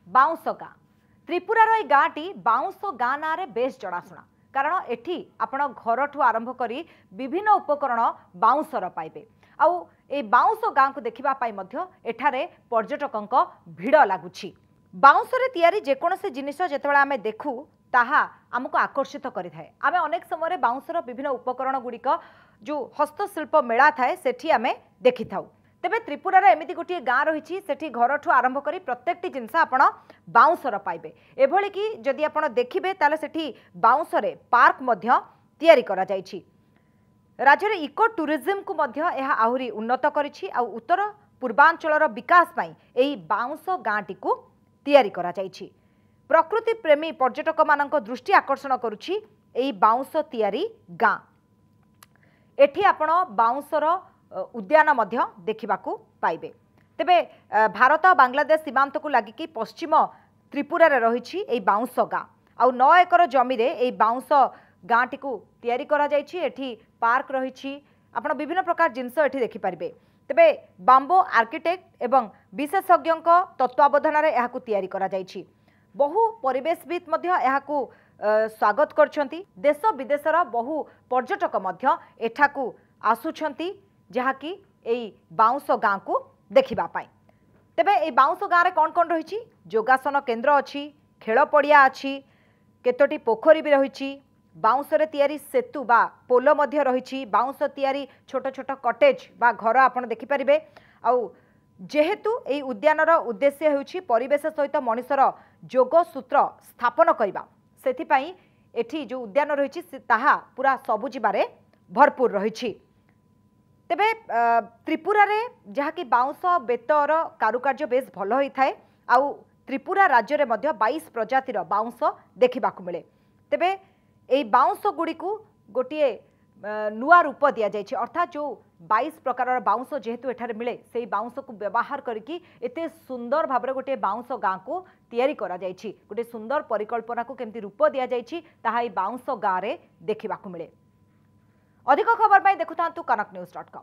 Bounce गाँ त्रिपुरार ए गाँटी bounce गाँ ना बेस जनाशुना कारण एठी आपण घर ठू आरंभ करी विभिन्न उपकरण बाउंसर पाइबे आउ ए बाउंस गाँ को देखिबा पाई मध्य एठारे पर्यटकंक भिड़ लागुछि। बाउंसरे तैयारी जेकोसी जिनिस जेतेबेले आमे देखू ताहा आमको आकर्षित करिथाए। आमे अनेक समय बाउंसर विभिन्न उपकरण गुड़िक जो हस्तशिल्प मेला थाए सेठी आमे देखि थाउ। तेबे त्रिपुरार एमिति गोटे गाँ रही सेठी घर ठू आरंभ करी प्रत्येकटी जिनस आपण बाउंसर पाइबे एभली कि जदि आपण देखिबे ताले सेठी बाउंसरे पार्क मध्य तैयारी करा जायछि। राज्य रे इको टूरिज्म को मध्य एहा आहुरी उन्नत करिछि आ उत्तर पूर्वांचलर विकास पई एही बाउंस गाँटी को तैयारी करा जायछि। प्रकृति प्रेमी पर्यटक मानक दृष्टि आकर्षण करुछि एही बाउंस तैयारी गाँ। एठी आपण बाउंसर उद्यान मध्य देखिबाकू पाइबे। तेबे भारत बांग्लादेश सीमांत को लागिकी पश्चिम त्रिपुरा रे रहिछि एही बाउंस गाँ आ 9 एकर जमी रे एही बाउंस गाँटी को तैयारी करा जायछि। एठी पार्क रहिछि आपण विभिन्न प्रकार जिनस एठी देखि पारिबे। तेबे बाम्बो आर्किटेक्ट एवं विशेषज्ञक तत्वावधान रे एहाकू तैयारी करा जायछि। बहु परिवेशविद मध्य एहाकू स्वागत करछंती। देश विदेशर बहु पर्यटक मध्य एठाकू आसुछंती जहाँकि एई बाउंस गाँ को देखिबा पाई। तेबे एई बाउंस गाँ रे कौन कौन रही योगासन केन्द्र अच्छी खेल पड़िया अच्छी केतोटी पोखरी भी रही बाउंसरे तैयारी सेतु बा पोल मध्य रही बाउंस तैयारी छोट छोट कटेज बा घर आपण देखि परिबे। आउ जेहेतु एई उद्यानर उद्देश्य हेउछि परिवेश सहित मनुष्यर जोग सूत्र स्थापन करबा सेथि पई एठी जो उद्यान रही ताहा पूरा सबुज बारे भरपूर रही। तेबे त्रिपुरा रे जहाँकि बाउंस बेतर कारुकार्य बेस भल होता है आउ त्रिपुरा राज्य रे मध्य 22 प्रजातिर बाउंस देखिबाकू मिले। तेबे एई बाउंस गुड़ी को गोटे नुआ रूप दि जाइए अर्थात जो 22 प्रकार बाउंस जेहेतु एठारे मिले से बाउंस को व्यवहार करके एते सुंदर भाव गोटे बाउंस गाँ को तैयारी करा जाइछि। गोटे सुंदर परिकल्पना को केमती रूप दि जाइछि ताहा एई बाउंस गाँ रे देखिबाकू मिले। अधिक खबर पाई देखुथांतु कनक न्यूज.com।